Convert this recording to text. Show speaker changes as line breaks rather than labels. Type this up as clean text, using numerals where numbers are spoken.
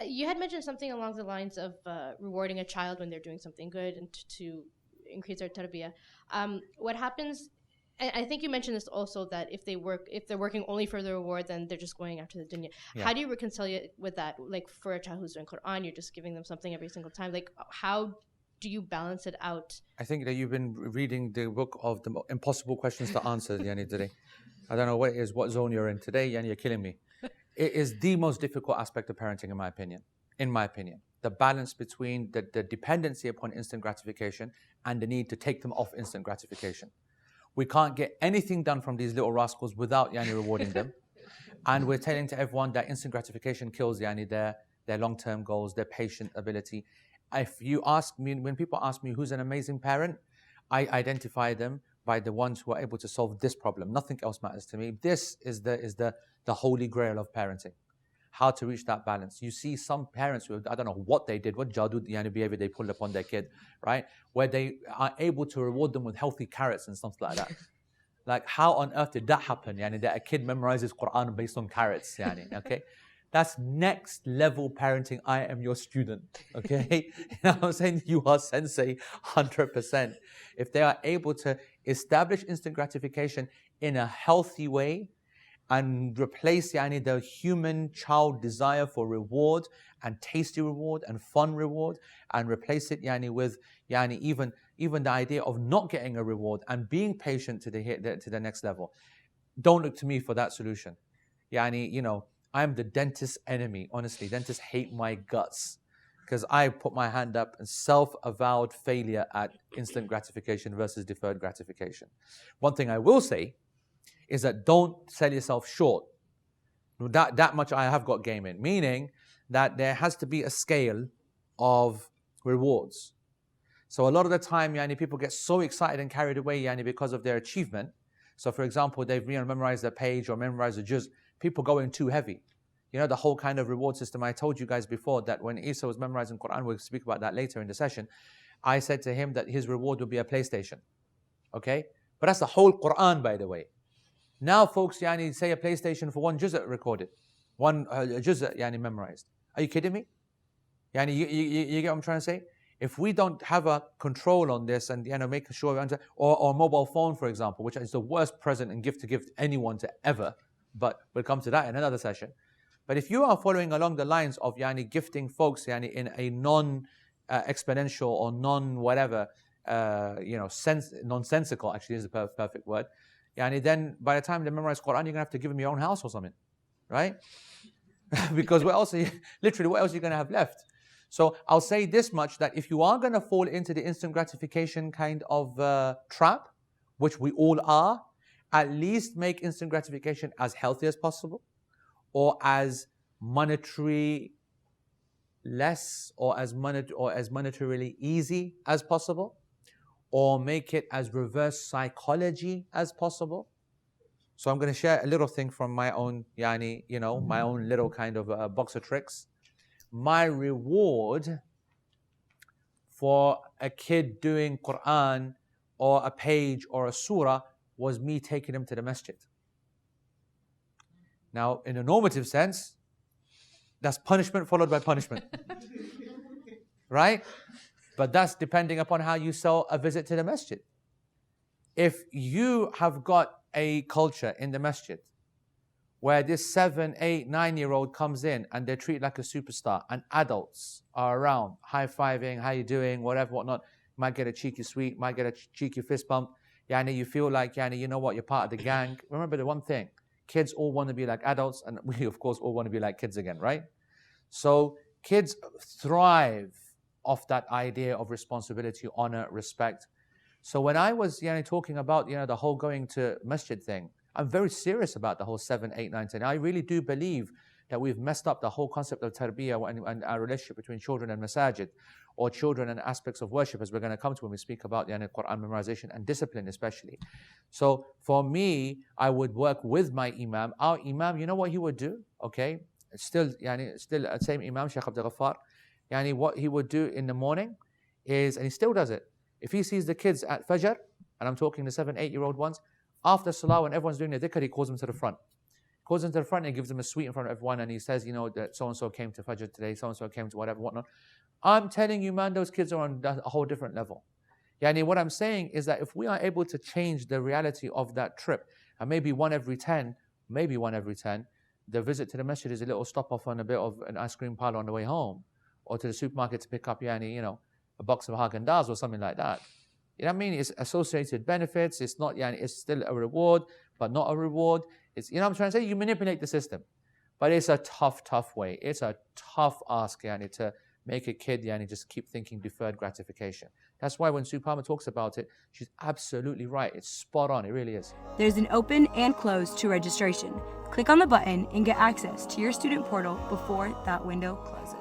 You had mentioned something along the lines of rewarding a child when they're doing something good and to increase their tarbiyah. What happens? I think you mentioned this also, that if they're working only for the reward, then they're just going after the dunya.
Yeah.
How do you reconcile it with that? Like for a child who's doing Quran, you're just giving them something every single time. Like how do you balance it out?
I think that you've been reading the book of the impossible questions to answer, Yani, today. I don't know what it is, what zone you're in today, Yani, you're killing me. It is the most difficult aspect of parenting, in my opinion. In my opinion, the balance between the dependency upon instant gratification and the need to take them off instant gratification. We can't get anything done from these little rascals without Yani rewarding them. And we're telling to everyone that instant gratification kills Yani their long-term goals, their patient ability. If you ask me, when people ask me who's an amazing parent, I identify them by the ones who are able to solve this problem. Nothing else matters to me. This is the holy grail of parenting. How to reach that balance. You see some parents who, I don't know what they did, what jadoo behavior they pulled upon their kid, right? Where they are able to reward them with healthy carrots and stuff like that. Like how on earth did that happen? Yani, that a kid memorizes Quran based on carrots, yani, okay? That's next level parenting. I am your student, okay? You know what I'm saying? You are sensei 100%. If they are able to establish instant gratification in a healthy way and replace yani, the human child desire for reward and tasty reward and fun reward, and replace it yani, with yani, even the idea of not getting a reward and being patient to the next level. Don't look to me for that solution. Yani, you know, I'm the dentist's enemy. Honestly, dentists hate my guts because I put my hand up and self-avowed failure at instant gratification versus deferred gratification. One thing I will say is that don't sell yourself short. That much I have got game in, meaning that there has to be a scale of rewards. So a lot of the time, yani, people get so excited and carried away yani, because of their achievement. So for example, they've memorized a page or memorized a juz. People go in too heavy. You know, the whole kind of reward system. I told you guys before that when Eesa was memorizing Quran, we'll speak about that later in the session. I said to him that his reward would be a PlayStation. Okay? But that's the whole Quran, by the way. Now, folks, yani, say a PlayStation for one juz' recorded, one juz' yani, memorized. Are you kidding me? Yani, you get what I'm trying to say? If we don't have a control on this and make sure we understand, or mobile phone, for example, which is the worst present and gift to give anyone to ever, but we'll come to that in another session. But if you are following along the lines of yani, gifting folks yani, in a non-exponential or non-whatever, nonsensical, actually is the perfect word, yani, then by the time they memorize Quran, you're going to have to give them your own house or something, right? Because what else are you going to have left? So I'll say this much, that if you are going to fall into the instant gratification kind of trap, which we all are, at least make instant gratification as healthy as possible, or as monetary less, or as monetarily easy as possible, or make it as reverse psychology as possible. So I'm going to share a little thing from my own my own little kind of box of tricks. My reward for a kid doing Quran or a page or a surah was me taking him to the masjid. Now, in a normative sense, that's punishment followed by punishment. Right? But that's depending upon how you sell a visit to the masjid. If you have got a culture in the masjid where this 7, 8, 9-year-old comes in and they're treated like a superstar, and adults are around high-fiving, how you doing, whatever, whatnot, might get a cheeky sweet, might get a cheeky fist bump, yani you feel like, yani, you know what, you're part of the gang. Remember the one thing, kids all want to be like adults, and we of course all want to be like kids again, right? So kids thrive off that idea of responsibility, honor, respect. So when I was talking about the whole going to masjid thing, I'm very serious about the whole 7, 8, 9, 10. I really do believe that we've messed up the whole concept of tarbiyah and our relationship between children and masajid, or children and aspects of worship, as we're going to come to when we speak about Quran memorization and discipline especially. So for me, I would work with my imam. Our imam, you know what he would do? Okay, still the same imam, Shaykh Abdul Ghaffar. What he would do in the morning is, and he still does it, if he sees the kids at Fajr, and I'm talking the 7, 8-year-old ones, after Salah when everyone's doing their dhikr, he calls them to the front. goes into the front and gives them a sweet in front of everyone, and he says, you know, that so-and-so came to Fajr today, so-and-so came to whatever, whatnot. I'm telling you, man, those kids are on a whole different level. Yani, what I'm saying is that if we are able to change the reality of that trip, and maybe one every 10, the visit to the masjid is a little stop off on a bit of an ice cream parlor on the way home, or to the supermarket to pick up, you know, a box of Haagen-Dazs or something like that. You know what I mean? It's associated benefits. It's not, it's still a reward, but not a reward. It's, you know what I'm trying to say? You manipulate the system. But it's a tough way. It's a tough ask, to make a kid, just keep thinking deferred gratification. That's why when Sue Palmer talks about it, she's absolutely right. It's spot on. It really is.
There's an open and close to registration. Click on the button and get access to your student portal before that window closes.